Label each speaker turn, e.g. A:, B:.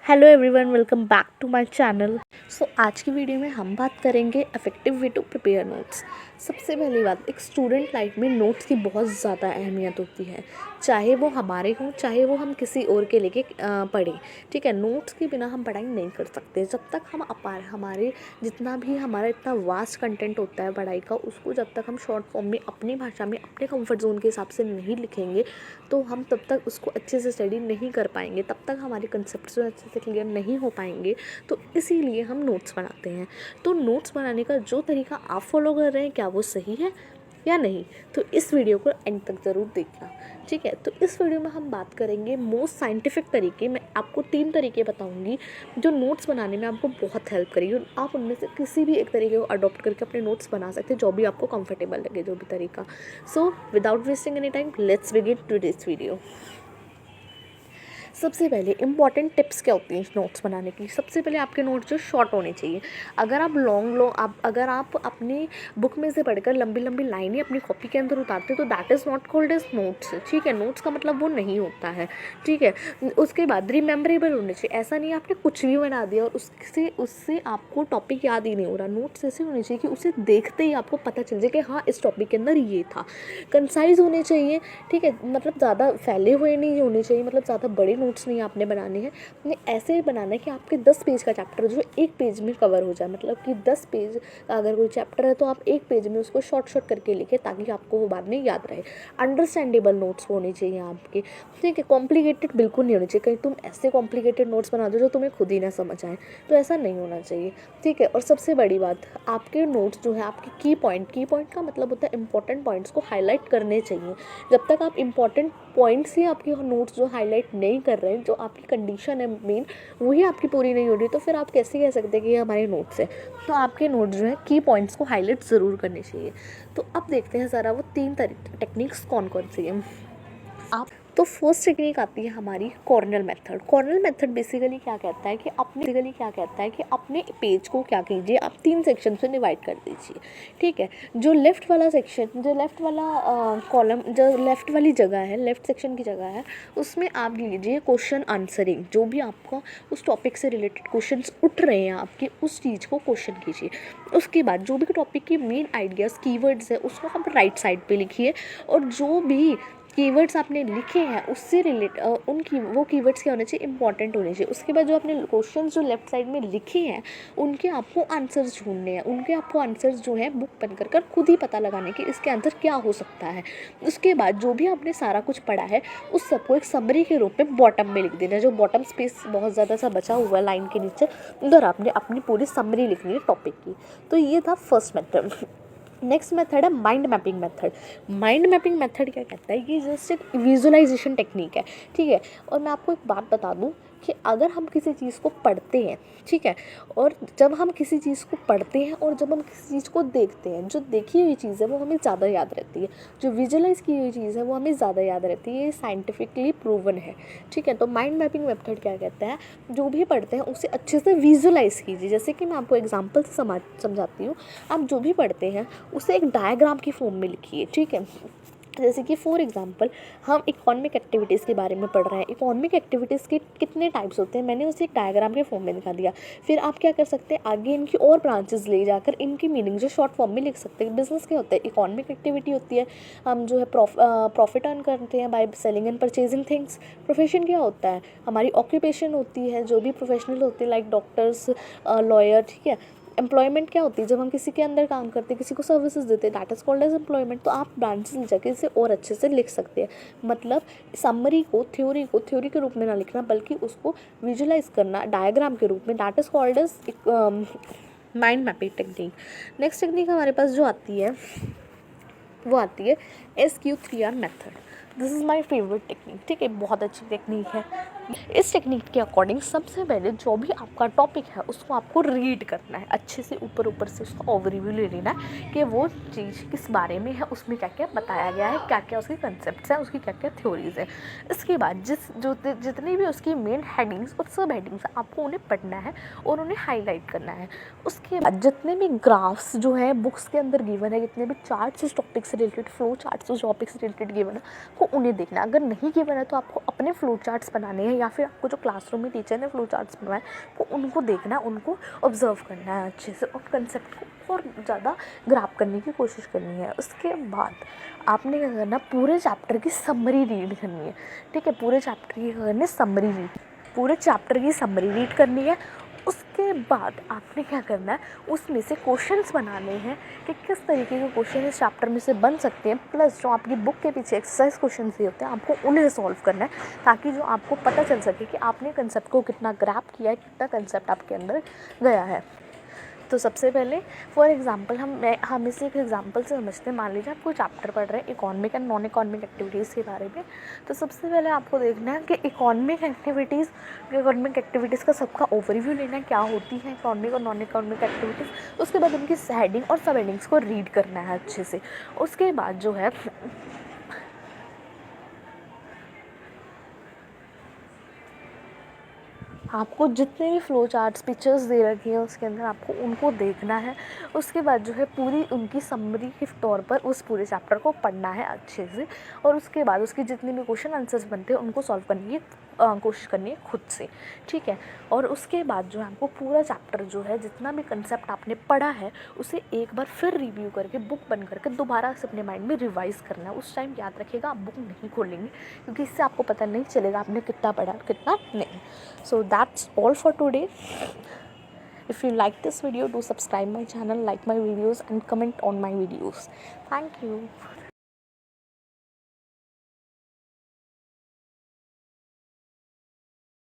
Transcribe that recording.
A: Hello everyone, welcome back to my channel. आज की video में हम बात करेंगे effective way to prepare notes. सबसे पहली बात, एक स्टूडेंट लाइफ में नोट्स की बहुत ज़्यादा अहमियत होती है, चाहे वो हमारे हों चाहे वो हम किसी और के लेके पढ़ें। ठीक है, नोट्स के बिना हम पढ़ाई नहीं कर सकते। जब तक हम हमारे जितना भी हमारा इतना वास्ट कंटेंट होता है पढ़ाई का, उसको जब तक हम शॉर्ट फॉर्म में अपनी भाषा में अपने कंफर्ट जोन के हिसाब से नहीं लिखेंगे तो हम तब तक उसको अच्छे से स्टडी नहीं कर पाएंगे, तब तक हमारे कंसेप्ट जो अच्छे से क्लियर नहीं हो पाएंगे। तो इसीलिए हम नोट्स बनाते हैं। तो नोट्स बनाने का जो तरीका आप फॉलो कर रहे हैं, क्या वो सही है या नहीं, तो इस वीडियो को एंड तक ज़रूर देखना। ठीक है, तो इस वीडियो में हम बात करेंगे मोस्ट साइंटिफिक तरीके। मैं आपको 3 तरीके बताऊंगी जो नोट्स बनाने में आपको बहुत हेल्प करेगी। आप उनमें से किसी भी एक तरीके को अडॉप्ट करके अपने नोट्स बना सकते हैं, जो भी आपको कंफर्टेबल लगे, जो भी तरीका। So without wasting any time, let's begin today's video. सबसे पहले इंपॉर्टेंट टिप्स क्या होती हैं नोट्स बनाने की। सबसे पहले आपके नोट्स जो शॉर्ट होने चाहिए। अगर आप अगर आप अपनी बुक में से पढ़कर लंबी लंबी लाइनें अपनी कॉपी के अंदर उतारते तो that is not called as notes. ठीक है, नोट्स का मतलब वो नहीं होता है। ठीक है, उसके बाद रिमेम्बरेबल होने चाहिए। ऐसा नहीं आपने कुछ भी बना दिया और उससे आपको टॉपिक याद ही नहीं हो रहा। नोट्स ऐसे होने चाहिए कि उसे देखते ही आपको पता चल जाए कि हाँ, इस टॉपिक के अंदर ये था। कंसाइज होने चाहिए। ठीक है, मतलब ज़्यादा फैले हुए नहीं होने चाहिए, मतलब ज़्यादा बड़े नोट्स नहीं आपने बनाने हैं। आपने ऐसे बनाना है कि आपके 10 पेज का चैप्टर जो एक पेज में कवर हो जाए। मतलब कि 10 पेज का अगर कोई चैप्टर है तो आप एक पेज में उसको शॉर्ट करके लिखें, ताकि आपको वो बाद में याद रहे। अंडरस्टैंडेबल नोट्स होने चाहिए आपके। ठीक है, कॉम्प्लिकेटेड बिल्कुल नहीं होने चाहिए। कहीं तुम ऐसे कॉम्प्लिकेटेड नोट्स बना दो जो तुम्हें खुद ही ना समझ आए, तो ऐसा नहीं होना चाहिए। ठीक है, और सबसे बड़ी बात, आपके नोट्स जो है आपके की पॉइंट का मतलब होता है इंपॉर्टेंट पॉइंट्स को हाईलाइट करने चाहिए। जब तक आप इंपॉर्टेंट पॉइंट्स ही आपके नोट्स जो हाईलाइट नहीं कर रहे हैं, जो आपकी कंडीशन है मेन वही आपकी पूरी नहीं हो रही, तो फिर आप कैसे कह सकते हैं कि ये हमारे नोट्स है। तो आपके नोट्स जो है की पॉइंट्स को हाईलाइट ज़रूर करने चाहिए। तो अब देखते हैं ज़रा वो 3 टेक्निक्स कौन कौन सी हैं। आप तो फर्स्ट टेक्निक आती है हमारी corner method. Corner method basically क्या कहता है कि अपने पेज को क्या कीजिए, आप 3 सेक्शन में डिवाइड कर दीजिए। ठीक है, जो लेफ़्ट वाला कॉलम, जो लेफ़्ट वाली जगह है, लेफ़्ट सेक्शन की जगह है, उसमें आप लीजिए क्वेश्चन आंसरिंग। जो भी आपको उस टॉपिक से रिलेटेड क्वेश्चंस उठ रहे हैं आपके, उस चीज़ को क्वेश्चन कीजिए। उसके बाद जो भी टॉपिक की मेन आइडियाज़ कीवर्ड्स है उसको आप राइट साइड पे लिखिए, और जो भी कीवर्ड्स आपने लिखे हैं उससे वो कीवर्ड्स क्या होने चाहिए, इंपॉर्टेंट होने चाहिए। उसके बाद जो आपने क्वेश्चंस जो लेफ्ट साइड में लिखे हैं उनके आपको आंसर्स ढूंढने हैं। उनके आपको आंसर्स जो हैं बुक बंद कर खुद ही पता लगाने कि इसके आंसर क्या हो सकता है। उसके बाद जो भी आपने सारा कुछ पढ़ा है उस सबको एक समरी के रूप में बॉटम में लिख देना। जो बॉटम स्पेस बहुत ज़्यादा सा बचा हुआ है लाइन के नीचे, उधर आपने अपनी पूरी समरी लिखनी है टॉपिक की। तो ये था फर्स्ट मेथड। नेक्स्ट मेथड है mind mapping method. Mind mapping method क्या कहता है, ये जस्ट एक विजुअलाइजेशन टेक्निक है। ठीक है, और मैं आपको एक बात बता दूं कि अगर हम किसी चीज़ को पढ़ते हैं, ठीक है, और जब हम किसी चीज़ को पढ़ते हैं और जब हम किसी चीज़ को देखते हैं, जो देखी हुई चीज़ है वो हमें ज़्यादा याद रहती है, जो विजुअलाइज की हुई चीज़ है वो हमें ज़्यादा याद रहती है। ये साइंटिफिकली प्रूवन है। ठीक है, तो माइंड मैपिंग मेथड क्या कहता है, जो भी पढ़ते हैं उसे अच्छे से विजुअलाइज कीजिए। जैसे कि मैं आपको एग्जाम्पल से समझाती हूँ। आप जो भी पढ़ते हैं उसे एक डायग्राम की फॉर्म में लिखिए। ठीक है, जैसे कि फॉर एग्जांपल हम इकोनॉमिक एक्टिविटीज़ के बारे में पढ़ रहे हैं। इकोनॉमिक एक्टिविटीज़ के कितने टाइप्स होते हैं, मैंने उसे एक डायग्राम के फॉर्म में दिखा दिया। फिर आप क्या कर सकते हैं, आगे इनकी और ब्रांचेस ले जाकर इनकी मीनिंग जो शॉर्ट फॉर्म में लिख सकते हैं। बिजनेस क्या होता है, इकोनॉमिक एक्टिविटी होती है, हम जो है प्रॉफिट अर्न करते हैं by selling and purchasing things. Profession क्या होता है, हमारी ऑक्यूपेशन होती है, जो भी प्रोफेशनल होते हैं लाइक डॉक्टर्स, लॉयर। ठीक है, एम्प्लॉयमेंट क्या होती है, जब हम किसी के अंदर काम करते हैं, किसी को सर्विसेज देते हैं, that is called as employment. तो आप ब्रांचेस जगह से और अच्छे से लिख सकते हैं। मतलब समरी को थ्योरी के रूप में ना लिखना, बल्कि उसको विजुअलाइज करना डायग्राम के रूप में, that is called as mind mapping technique. Next technique हमारे पास जो आती है वो आती है SQ3R method. This is my favourite technique. ठीक है, बहुत अच्छी टेक्निक है। इस टेक्निक के अकॉर्डिंग सबसे पहले जो भी आपका टॉपिक है उसको आपको रीड करना है अच्छे से, ऊपर से उसका ओवरव्यू ले लेना है कि वो चीज़ किस बारे में है, उसमें क्या क्या बताया गया है, क्या क्या उसके कंसेप्ट्स हैं, उसकी क्या क्या थ्योरीज़ हैं। इसके बाद जितनी भी उसकी मेन हेडिंग्स और सब हेडिंग्स आपको उन्हें पढ़ना है और उन्हें हाईलाइट करना है। उसके बाद जितने भी ग्राफ्स जो है बुक्स के अंदर गिवन है, जितने भी चार्ट्स इस टॉपिक से रिलेटेड, फ्लो चार्ट्स टॉपिक्स उस टॉपिक से रिलेटेड गिवन है आपको उन्हें देखना है। अगर नहीं गिवन है तो आपको अपने फ्लो चार्ट्स बनाने हैं, या फिर आपको जो क्लासरूम में टीचर ने फ्लो चार्ट्स बनवाए वो उनको देखना है, उनको ऑब्जर्व करना है अच्छे से और कंसेप्ट को और ज़्यादा ग्रैब करने की कोशिश करनी है। उसके बाद आपने क्या करना, पूरे चैप्टर की समरी रीड करनी है। ठीक है, पूरे चैप्टर की करनी समरी रीड, पूरे चैप्टर की समरी रीड करनी है। उसके बाद आपने क्या करना है, उसमें से क्वेश्चंस बनाने हैं कि किस तरीके के क्वेश्चन इस चैप्टर में से बन सकते हैं, प्लस जो आपकी बुक के पीछे एक्सरसाइज क्वेश्चन भी होते हैं आपको उन्हें सॉल्व करना है, ताकि जो आपको पता चल सके कि आपने कंसेप्ट को कितना ग्रैब किया है, कितना कंसेप्ट आपके अंदर गया है। तो सबसे पहले फॉर एग्जांपल हम इसे एक एग्जांपल से समझते हैं। मान लीजिए आप कोई चैप्टर पढ़ रहे हैं economic and non economic activities के बारे में। तो सबसे पहले आपको देखना है कि इकोनॉमिक एक्टिविटीज़ का सबका ओवरव्यू लेना है, क्या होती है इकोनॉमिक और नॉन इकोनॉमिक एक्टिविटीज़। उसके बाद उनकी हेडिंग और सब हेडिंग्स को रीड करना है अच्छे से। उसके बाद जो है आपको जितने भी फ्लो चार्ट्स पिक्चर्स दे रखी हैं उसके अंदर आपको उनको देखना है। उसके बाद जो है पूरी उनकी समरी के तौर पर उस पूरे चैप्टर को पढ़ना है अच्छे से, और उसके बाद उसके जितने भी क्वेश्चन आंसर्स बनते हैं उनको सॉल्व करने की कोशिश करनी है खुद से। ठीक है, और उसके बाद जो है आपको पूरा चैप्टर जो है जितना भी कंसेप्ट आपने पढ़ा है उसे एक बार फिर रिव्यू करके बुक बंद करके दोबारा से अपने माइंड में रिवाइज़ करना है। उस टाइम याद रखिएगा आप बुक नहीं खोलेंगे, क्योंकि इससे आपको पता नहीं चलेगा आपने कितना पढ़ा कितना नहीं। So that's all for today. If you like this video, do subscribe my channel, like my videos and comment on my videos. Thank you.